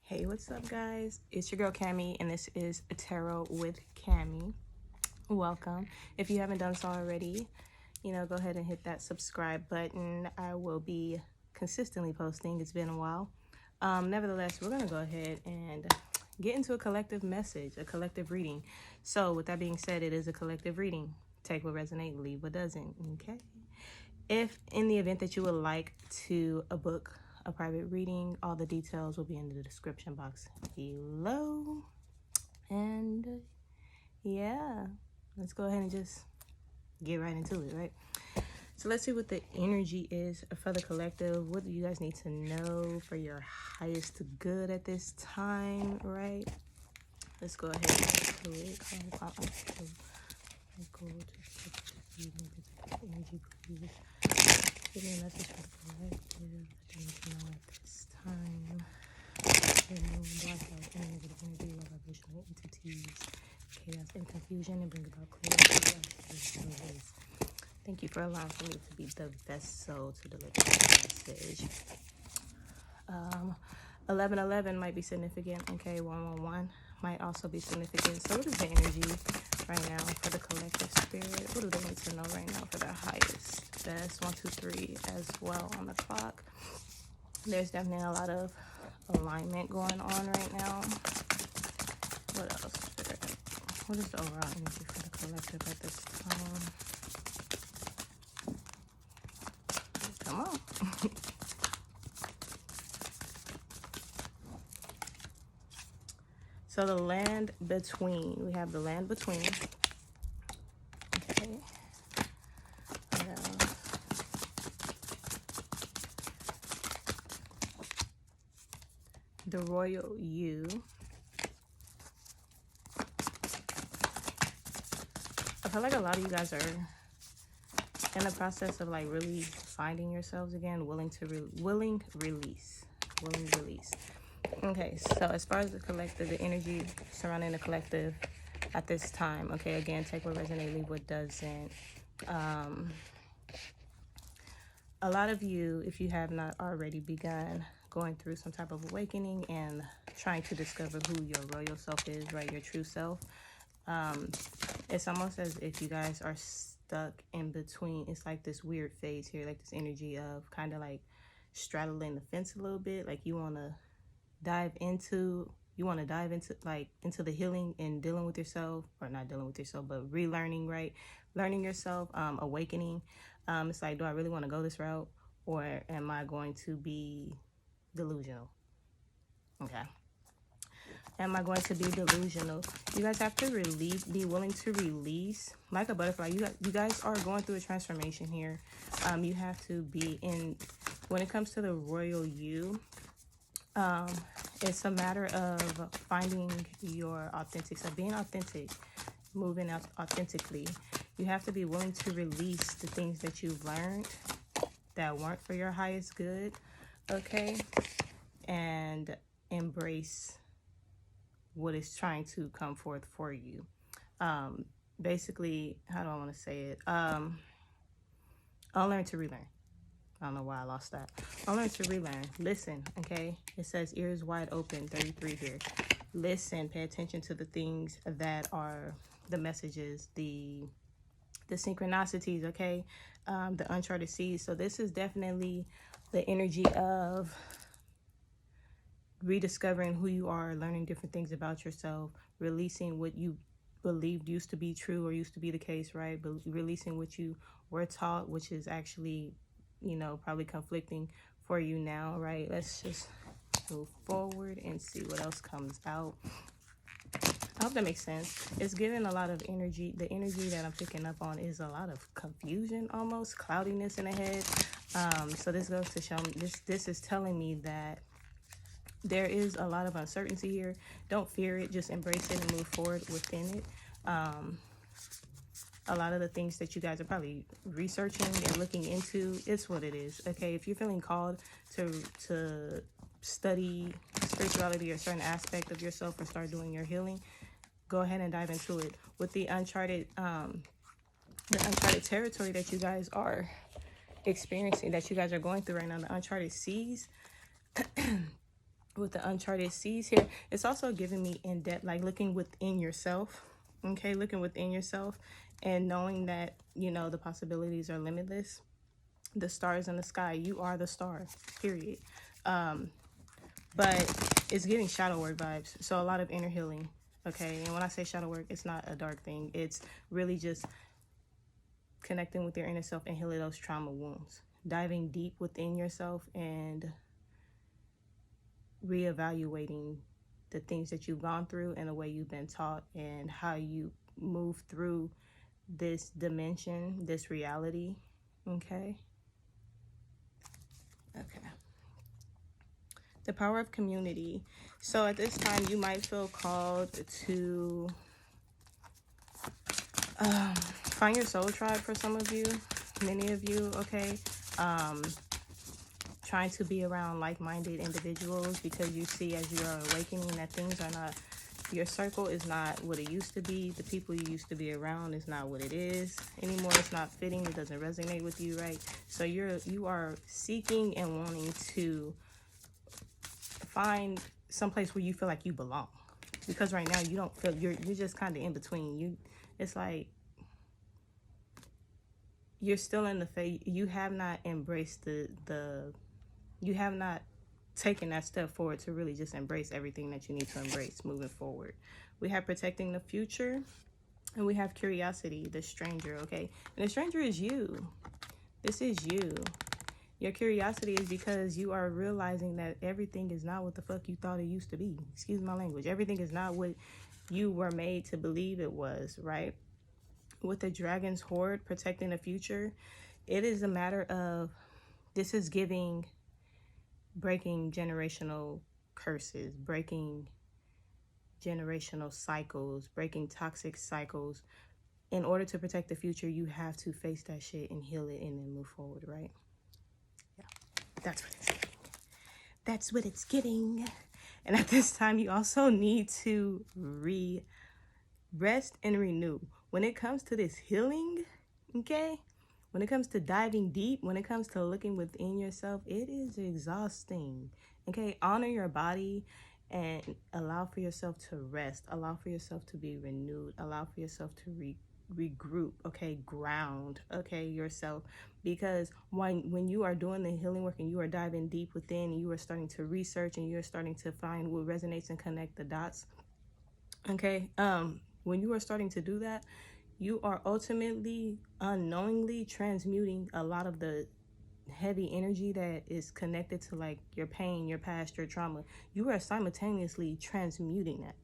Hey, what's up, guys? It's your girl Cammy, and this is Tarot with Cammy. Welcome. If you haven't done so already, go ahead and hit that subscribe button. I will be consistently posting. It's been a while. Nevertheless, we're going to go ahead and get into a collective message, a collective reading. So with that being said, it is a collective reading. Take what resonates, leave what doesn't. Okay. If in the event that you would like to book a private reading, all the details will be in the description box below. And yeah, let's go ahead and just get right into it, right? So let's see what the energy is for the collective. What do you guys need to know for your highest good at this time, right? Let's go ahead and do it. Energy, please. Give me a message for the collective. I need to know at this time. Blackout, negative energy, low vibrational entities, chaos and confusion, and bring about clarity. Thank you for allowing me to be the vessel to deliver this message. 1111 might be significant. Okay, 111 might also be significant. So what is the energy right now for the collective spirit? What do they need to know right now for the highest best? 1, 2, 3 as well on the clock. There's definitely a lot of alignment going on right now. What else, spirit? What is the overall energy for the collective at this time? Come on. So the land between, we have the land between. Okay. The royal you. I feel like a lot of you guys are in the process of like really finding yourselves again, willing release. Okay, so as far as the collective, the energy surrounding the collective at this time, okay, again, take what resonates, leave what doesn't. A lot of you, if you have not already begun going through some type of awakening and trying to discover who your royal self is, right, your true self, it's almost as if you guys are stuck in between. It's like this weird phase here, like this energy of kind of like straddling the fence a little bit, like you want to dive into like into the healing and dealing with yourself, or not dealing with yourself, but relearning, right? Learning yourself, awakening. It's like, do I really want to go this route, or am I going to be delusional? Okay. Am I going to be delusional? You guys have to be willing to release like a butterfly. You guys are going through a transformation here. You have to be in, when it comes to the royal you, it's a matter of finding your authentic self, being authentic, moving out authentically. You have to be willing to release the things that you've learned that weren't for your highest good, okay? And embrace what is trying to come forth for you. Basically, how do I want to say it? Unlearn to relearn. I don't know why I lost that. Unlearn to relearn. Listen, okay? It says ears wide open, 33 here. Listen, pay attention to the things that are the messages, the synchronicities, okay? The uncharted seas. So this is definitely the energy of rediscovering who you are, learning different things about yourself, releasing what you believed used to be true or used to be the case, right? But releasing what you were taught, which is actually, probably conflicting for you now, right? Let's just move forward and see what else comes out. I hope that makes sense. It's giving a lot of energy. The energy that I'm picking up on is a lot of confusion, almost cloudiness in the head. So this goes to show me, this is telling me that there is a lot of uncertainty here. Don't fear it. Just embrace it and move forward within it. A lot of the things that you guys are probably researching and looking into, it's what it is. Okay, if you're feeling called to study spirituality or a certain aspect of yourself or start doing your healing, go ahead and dive into it. With the uncharted territory that you guys are experiencing, that you guys are going through right now, the uncharted seas, with the uncharted seas here, it's also giving me in depth, like looking within yourself. Okay, looking within yourself and knowing that, you know, the possibilities are limitless. The stars in the sky, you are the star, period. But it's giving shadow work vibes, so a lot of inner healing. Okay, and when I say shadow work, it's not a dark thing. It's really just connecting with your inner self and healing those trauma wounds, diving deep within yourself and reevaluating the things that you've gone through and the way you've been taught and how you move through this dimension, this reality. Okay. The power of community. So at this time, you might feel called to find your soul tribe for some of you, many of you, okay? Trying to be around like-minded individuals because you see as you are awakening that things are not, your circle is not what it used to be. The people you used to be around is not what it is anymore. It's not fitting. It doesn't resonate with you, right? So you are seeking and wanting to find someplace where you feel like you belong, because right now you don't feel, you're just kind of in between. It's like you're still in the phase. You have not embraced you have not taken that step forward to really just embrace everything that you need to embrace moving forward. We have protecting the future, and we have curiosity, the stranger. Okay, and the stranger is you. This is you. Your curiosity is because you are realizing that everything is not what the fuck you thought it used to be. Excuse my language. Everything is not what you were made to believe it was, right? With the dragon's horde, protecting the future, it is a matter of, this is giving, breaking generational curses, breaking generational cycles, breaking toxic cycles. In order to protect the future, you have to face that shit and heal it and then move forward, right? That's what it's giving. That's what it's giving. And at this time, you also need to rest and renew. When it comes to this healing, okay? When it comes to diving deep, when it comes to looking within yourself, it is exhausting, okay? Honor your body and allow for yourself to rest. Allow for yourself to be renewed. Allow for yourself to regroup, okay? Ground, okay, yourself. Because when you are doing the healing work and you are diving deep within, and you are starting to research and you're starting to find what resonates and connect the dots, okay? When you are starting to do that, you are ultimately unknowingly transmuting a lot of the heavy energy that is connected to like your pain, your past, your trauma. You are simultaneously transmuting that,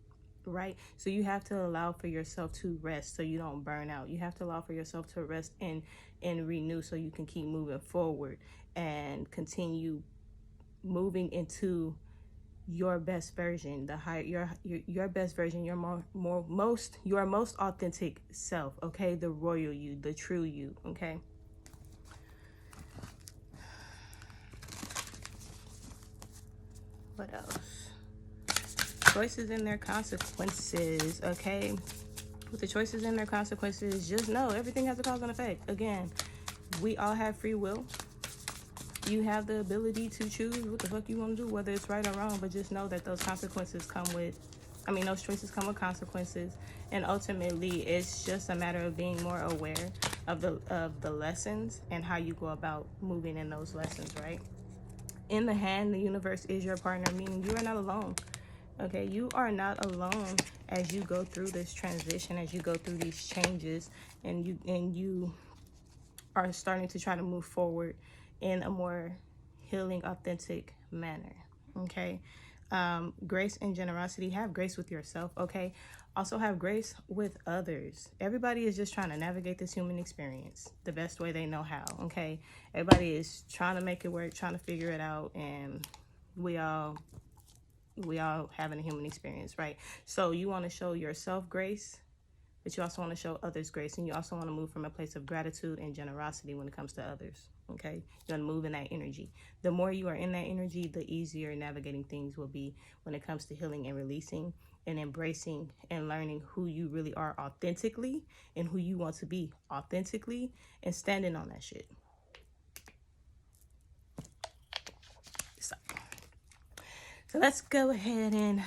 right? So you have to allow for yourself to rest so you don't burn out. You have to allow for yourself to rest and renew so you can keep moving forward and continue moving into your best version, your best version, your most authentic self, okay? The royal you, the true you, okay? What else? Choices and their consequences, okay? With the choices and their consequences, just know everything has a cause and effect. Again, we all have free will. You have the ability to choose what the fuck you want to do, whether it's right or wrong, but just know that those consequences come with, those choices come with consequences. And ultimately, it's just a matter of being more aware of the lessons and how you go about moving in those lessons, right? In the hand, the universe is your partner, meaning you are not alone. Okay, you are not alone as you go through this transition, as you go through these changes, and you are starting to try to move forward in a more healing, authentic manner, okay? Grace and generosity. Have grace with yourself, okay? Also have grace with others. Everybody is just trying to navigate this human experience the best way they know how, okay? Everybody is trying to make it work, trying to figure it out, and we all having a human experience, right? So you want to show yourself grace, but you also want to show others grace, and you also want to move from a place of gratitude and generosity when it comes to others, okay? You want to move in that energy. The more you are in that energy, the easier navigating things will be when it comes to healing and releasing and embracing and learning who you really are authentically and who you want to be authentically and standing on that shit. So let's go ahead and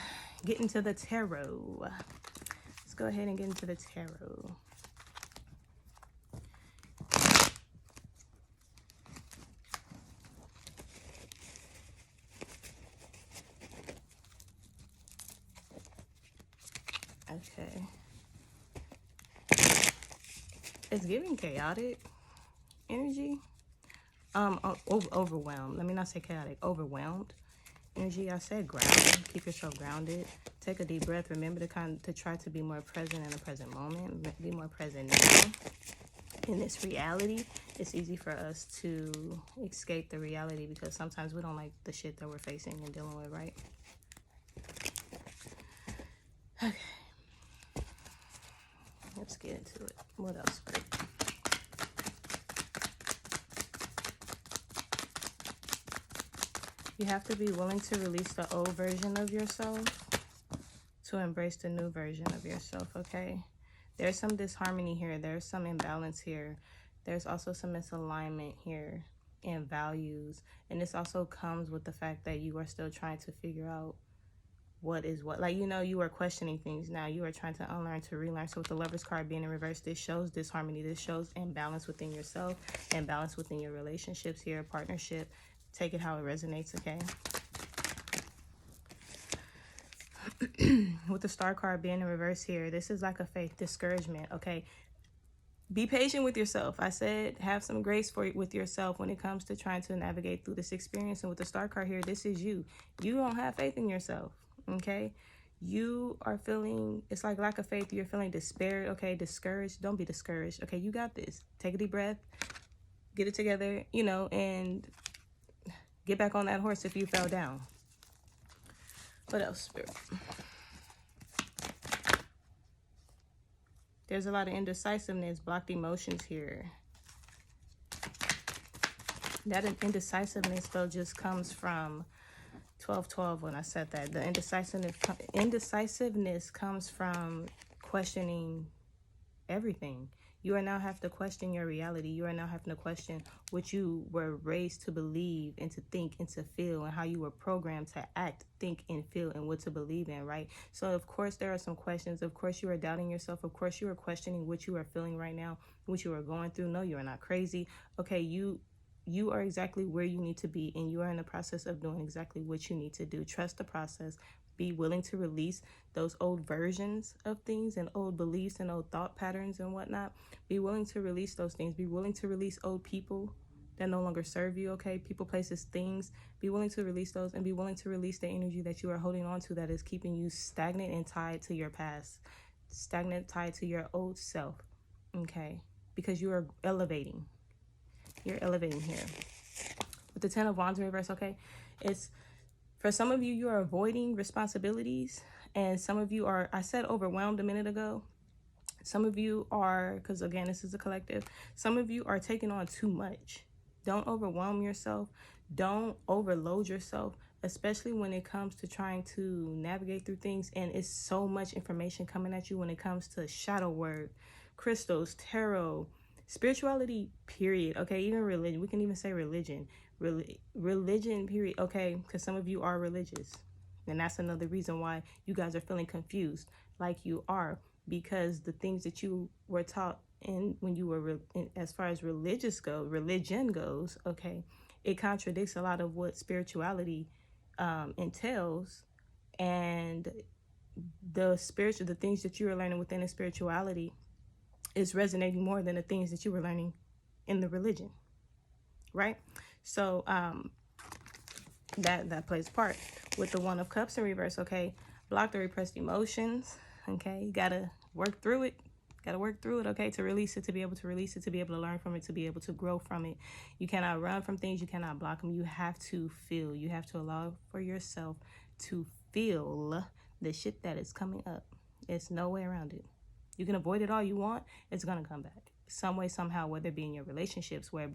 get into the tarot. Let's go ahead and get into the tarot. Okay. It's giving chaotic energy. Overwhelmed. Let me not say chaotic. Overwhelmed energy. I said grounded. Keep yourself grounded. Take a deep breath. Remember to try to be more present in the present moment. Be more present now. In this reality, it's easy for us to escape the reality because sometimes we don't like the shit that we're facing and dealing with, right? Okay. Let's get into it. What else? You have to be willing to release the old version of yourself to embrace the new version of yourself, okay? There's some disharmony here. There's some imbalance here. There's also some misalignment here in values. And this also comes with the fact that you are still trying to figure out what is what. Like, you know, you are questioning things now. You are trying to unlearn to relearn. So with the Lover's card being in reverse, this shows disharmony. This shows imbalance within yourself, imbalance within your relationships here, partnership. Take it how it resonates, okay? With the Star card being in reverse here, this is like a faith discouragement, okay? Be patient with yourself. I said have some grace with yourself when it comes to trying to navigate through this experience. And with the Star card here, this is you. You don't have faith in yourself, okay? You are feeling, it's like lack of faith. You're feeling despair, okay? Discouraged. Don't be discouraged, okay? You got this. Take a deep breath. Get it together, you know, and get back on that horse if you fell down. What else, Spirit? There's a lot of indecisiveness, blocked emotions here. That indecisiveness, though, just comes from 12-12 when I said that. The indecisiveness comes from questioning everything. You are now have to question your reality. You are now having to question what you were raised to believe and to think and to feel, and how you were programmed to act, think, and feel, and what to believe in, right? So, of course, there are some questions. Of course, you are doubting yourself. Of course, you are questioning what you are feeling right now, what you are going through. No, you are not crazy. Okay, you are exactly where you need to be, and you are in the process of doing exactly what you need to do. Trust the process. Be willing to release those old versions of things and old beliefs and old thought patterns and whatnot. Be willing to release those things. Be willing to release old people that no longer serve you, okay? People, places, things. Be willing to release those, and be willing to release the energy that you are holding on to that is keeping you stagnant and tied to your past. Stagnant, tied to your old self, okay? Because you are elevating. You're elevating here. With the 10 of Wands in reverse, okay? It's, for some of you, you are avoiding responsibilities. And some of you are, I said overwhelmed a minute ago. Some of you are, because again, this is a collective. Some of you are taking on too much. Don't overwhelm yourself. Don't overload yourself, especially when it comes to trying to navigate through things. And it's so much information coming at you when it comes to shadow work, crystals, tarot, spirituality, period. Okay, even religion. We can even say religion. Religion, period. Okay, because some of you are religious. And that's another reason why you guys are feeling confused like you are, because the things that you were taught and when you were as far as religion goes, okay, it contradicts a lot of what spirituality entails. And the things that you are learning within the spirituality is resonating more than the things that you were learning in the religion, right? So that plays a part. With the One of Cups in reverse, okay, block the repressed emotions, okay? You gotta work through it. Okay, to release it, to be able to release it, to be able to learn from it, to be able to grow from it. You cannot run from things. You cannot block them. You have to feel. You have to allow for yourself to feel the shit that is coming up. It's no way around it. You can avoid it all you want. It's gonna come back some way, somehow, whether it be in your relationships, whether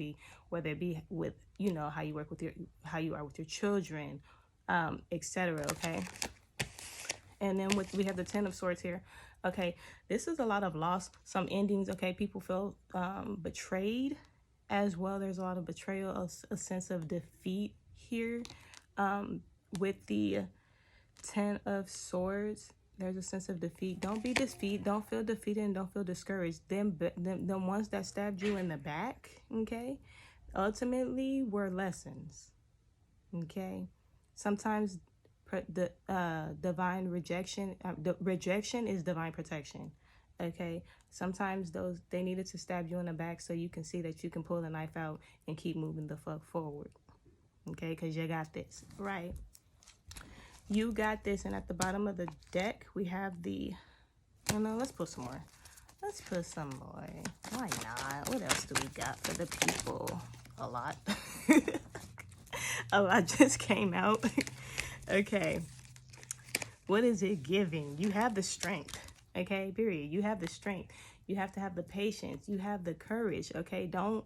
it be with, you know, how you are with your children, etc. Okay. And then we have the 10 of Swords here. Okay, this is a lot of loss, some endings. Okay, people feel betrayed as well. There's a lot of betrayal, a sense of defeat here. With the Ten of Swords. There's a sense of defeat. Don't be defeated. Don't feel defeated and don't feel discouraged. The ones that stabbed you in the back, okay, ultimately were lessons, okay? Sometimes the divine rejection, the rejection is divine protection, okay? Sometimes they needed to stab you in the back so you can see that you can pull the knife out and keep moving the fuck forward, okay? Because you got this, right? You got this. And at the bottom of the deck, we have the, let's put some more. Let's put some more. Why not? What else do we got for the people? A lot. A lot just came out. Okay. What is it giving? You have the strength. Okay, period. You have the strength. You have to have the patience. You have the courage. Okay, don't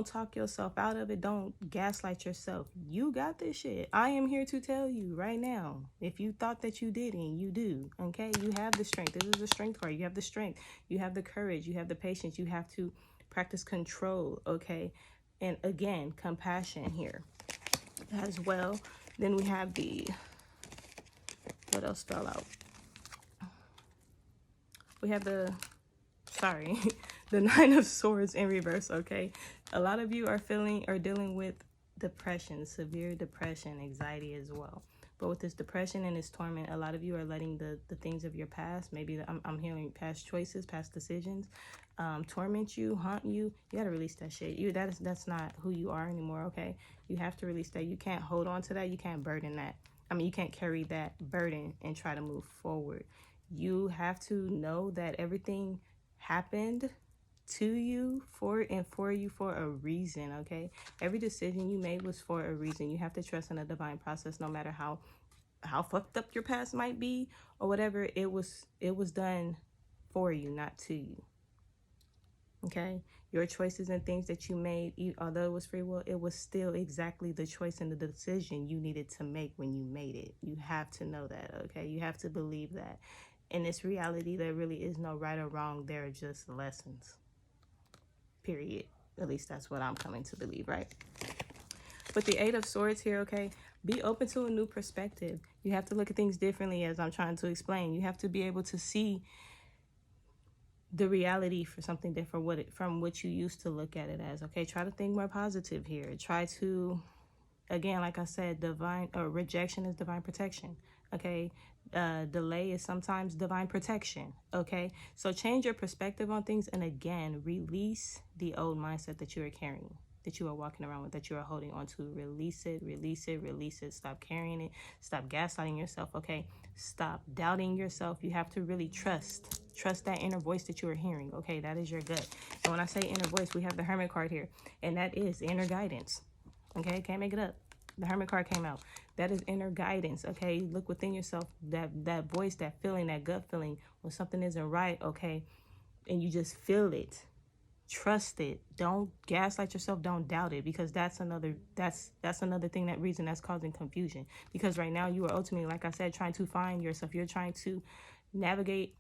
talk yourself out of it. Don't gaslight yourself. You got this shit. I am here to tell you right now. If you thought that you didn't, you do. Okay, you have the strength. This is a strength card. You have the strength. You have the courage. You have the patience. You have to practice control. Okay, and again, compassion here as well. Then we have the, what else fell out? We have the, sorry, the Nine of Swords in reverse, okay? A lot of you are dealing with depression, severe depression, anxiety as well. But with this depression and this torment, a lot of you are letting the things of your past, maybe I'm hearing past choices, past decisions, torment you, haunt you. You got to release that shit. That's not who you are anymore, okay? You have to release that. You can't hold on to that. You can't burden that. You can't carry that burden and try to move forward. You have to know that everything happened to you for you for a reason, okay? Every decision you made was for a reason. You have to trust in a divine process, no matter how fucked up your past might be or whatever. It was done for you, not to you, okay? Your choices and things that you made, although it was free will, it was still exactly the choice and the decision you needed to make when you made it. You have to know that, okay? You have to believe that. In this reality, there really is no right or wrong. There are just lessons. Period. At least that's what I'm coming to believe, right? With the Eight of Swords here, okay, be open to a new perspective. You have to look at things differently, as I'm trying to explain. You have to be able to see the reality for something different from what you used to look at it as, okay? Try to think more positive here. Try to, again, like I said, rejection is divine protection, okay? Delay is sometimes divine protection, okay? So change your perspective on things, and again, release the old mindset that you are carrying, that you are walking around with, that you are holding on to. Release it, release it, release it. Stop carrying it. Stop gaslighting yourself, okay? Stop doubting yourself. You have to really trust that inner voice that you are hearing, okay? That is your gut. And when I say inner voice, we have the Hermit card here, and that is inner guidance, okay? Can't make it up. The Hermit card came out. That is inner guidance, okay? Look within yourself, that voice, that feeling, that gut feeling when something isn't right, okay? And you just feel it. Trust it. Don't gaslight yourself. Don't doubt it, because that's another thing, that reason that's causing confusion. Because right now you are ultimately, like I said, trying to find yourself. You're trying to navigate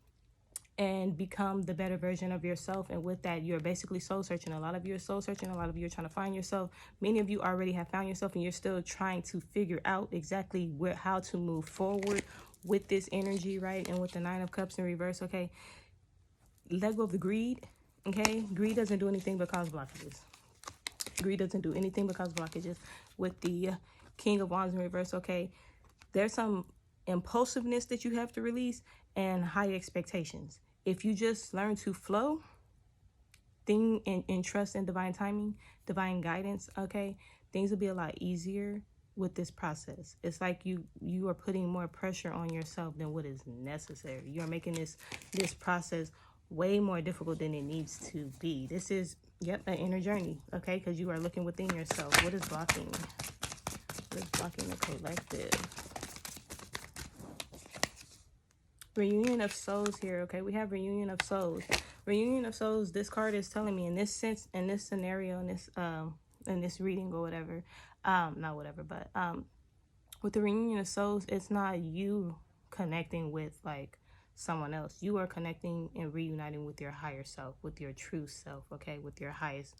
and become the better version of yourself. And with that, you're basically soul searching. A lot of you are soul searching. A lot of you are trying to find yourself. Many of you already have found yourself, and you're still trying to figure out exactly how to move forward with this energy, right? And with the Nine of Cups in reverse, okay? Let go of the greed, okay? Greed doesn't do anything but cause blockages. Greed doesn't do anything but cause blockages. With the King of Wands in reverse, okay? There's some impulsiveness that you have to release and high expectations. If you just learn to flow, and trust in divine timing, divine guidance, okay, things will be a lot easier with this process. It's like you are putting more pressure on yourself than what is necessary. You're making this process way more difficult than it needs to be. This is, an inner journey, okay, because you are looking within yourself. What is blocking? What is blocking the collective? Reunion of Souls here, okay? We have Reunion of Souls. Reunion of Souls, this card is telling me in this sense, in this scenario, in this reading or whatever, not whatever, but with the Reunion of Souls, it's not you connecting with like someone else. You are connecting and reuniting with your higher self, with your true self, okay? With your highest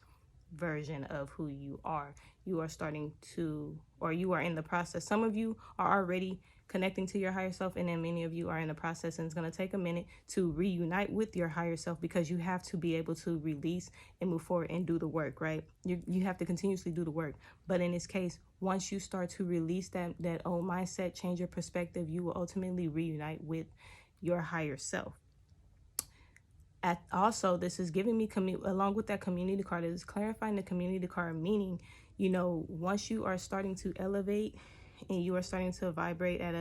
version of who you are. You are starting to, or you are in the process. Some of you are already connecting to your higher self, and then many of you are in the process, and it's going to take a minute to reunite with your higher self, because you have to be able to release and move forward and do the work, right? You have to continuously do the work. But in this case, once you start to release that old mindset, change your perspective, you will ultimately reunite with your higher self. Also, this is giving me, along with that community card, is clarifying the community card, meaning, once you are starting to elevate and you are starting to vibrate at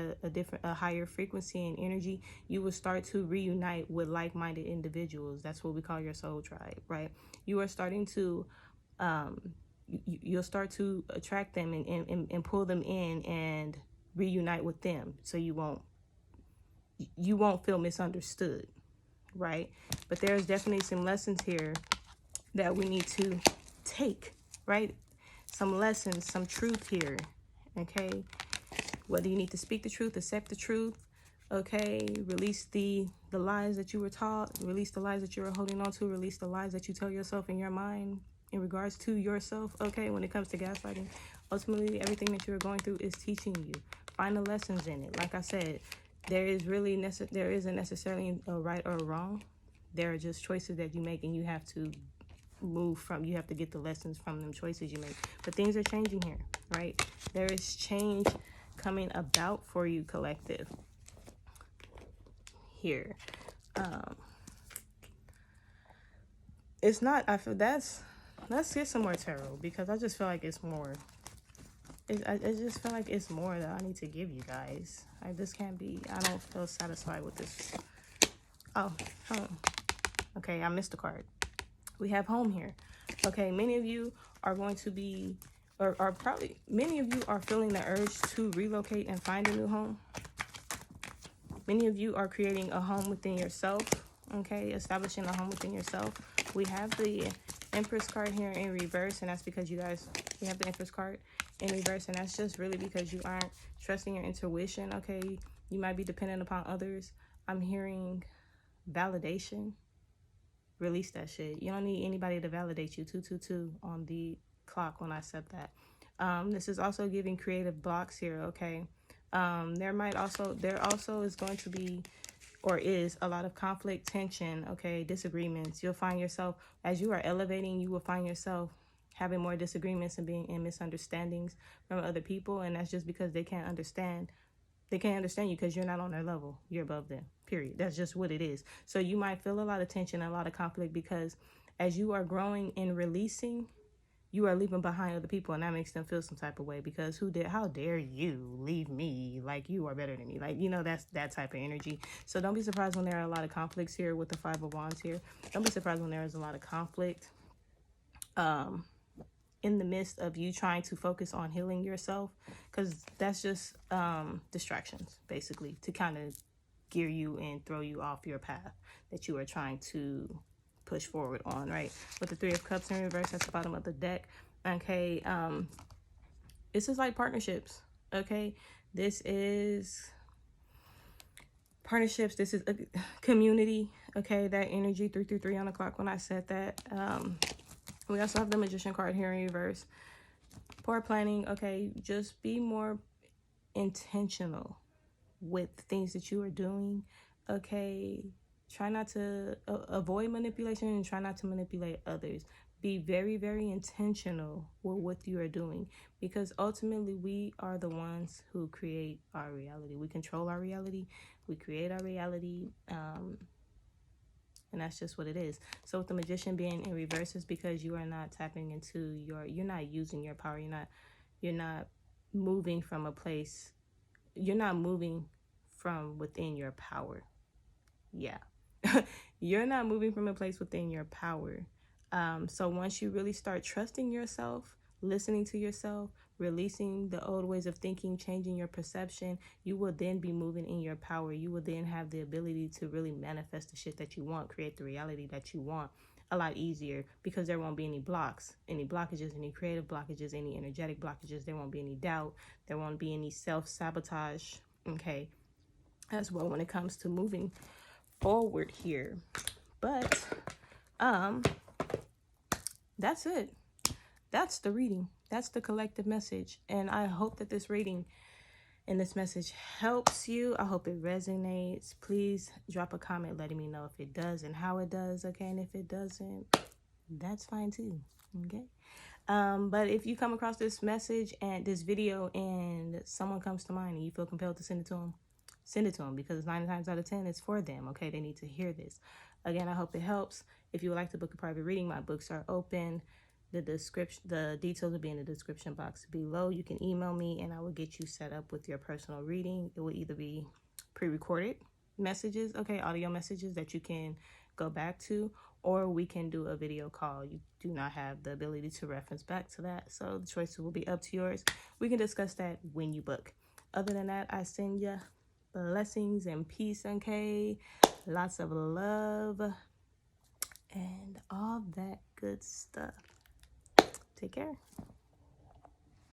a higher frequency and energy, you will start to reunite with like-minded individuals. That's what we call your soul tribe, right? You are starting to, you'll start to attract them and pull them in and reunite with them, so you won't feel misunderstood. Right? But there's definitely some lessons here that we need to take, right? Some lessons, some truth here, okay? Whether you need to speak the truth, accept the truth, okay? Release the lies that you were taught, release the lies that you were holding on to, release the lies that you tell yourself in your mind in regards to yourself, okay? When it comes to gaslighting, ultimately everything that you're going through is teaching you. Find the lessons in it. Like I said, there isn't necessarily a right or a wrong. There are just choices that you make, and you have to you have to get the lessons from them choices you make. But things are changing here, right? There is change coming about for you, collective. Here. It's not, let's get some more tarot, because I just feel like it's more. I just feel like it's more that I need to give you guys. I don't feel satisfied with this. Oh, home. Okay, I missed a card. We have home here. Okay, many of you are going to be, or probably, many of you are feeling the urge to relocate and find a new home. Many of you are creating a home within yourself, okay, establishing a home within yourself. We have the Empress card here in reverse, and that's because we have the Empress card in reverse, and that's just really because you aren't trusting your intuition, okay? You might be dependent upon others. I'm hearing validation. Release that shit. You don't need anybody to validate you. 222 on the clock when I said that. This is also giving creative blocks here, okay? There also is going to be, or is, a lot of conflict, tension, okay, disagreements. You'll find yourself, as you are elevating, you will find yourself having more disagreements and being in misunderstandings from other people, and that's just because they can't understand you, because you're not on their level. You're above them, period. That's just what it is. So you might feel a lot of tension and a lot of conflict, because as you are growing and releasing, you are leaving behind other people, and that makes them feel some type of way, because how dare you leave me like you are better than me? Like, that's that type of energy. So don't be surprised when there are a lot of conflicts here with the Five of Wands here. Don't be surprised when there is a lot of conflict in the midst of you trying to focus on healing yourself, because that's just distractions, basically, to kind of gear you and throw you off your path that you are trying to push forward on, right? With the Three of Cups in reverse at the bottom of the deck, okay? This is like partnerships, okay? This is partnerships. This is a community, okay? That energy, 333 on the clock when I said that. We also have the Magician card here in reverse. Poor planning, okay? Just be more intentional with things that you are doing, okay? Try not to avoid manipulation, and try not to manipulate others. Be very, very intentional with what you are doing, because ultimately we are the ones who create our reality. We control our reality. We create our reality. And that's just what it is. So with the Magician being in reverse, is because you are not tapping into you're not using your power. You're not moving from a place. You're not moving from within your power. Yeah. You're not moving from a place within your power. So once you really start trusting yourself, listening to yourself, releasing the old ways of thinking, changing your perception, you will then be moving in your power. You will then have the ability to really manifest the shit that you want, create the reality that you want a lot easier, because there won't be any blocks, any blockages, any creative blockages, any energetic blockages. There won't be any doubt. There won't be any self-sabotage, okay, as well, when it comes to moving forward here. But that's it. that's the reading. That's the collective message. And I hope that this reading and this message helps you. I hope it resonates. Please drop a comment letting me know if it does and how it does, okay? And if it doesn't, that's fine too, okay? But if you come across this message and this video and someone comes to mind and you feel compelled to send it to them, because 9 times out of 10 it's for them, okay? They need to hear this. Again, I hope it helps. If you would like to book a private reading, my books are open. The details will be in the description box below. You can email me and I will get you set up with your personal reading. It will either be pre-recorded messages, okay, audio messages that you can go back to, or we can do a video call. You do not have the ability to reference back to that, so the choice will be up to yours. We can discuss that when you book. Other than that, I send you blessings and peace, okay? Lots of love and all that good stuff. Take care.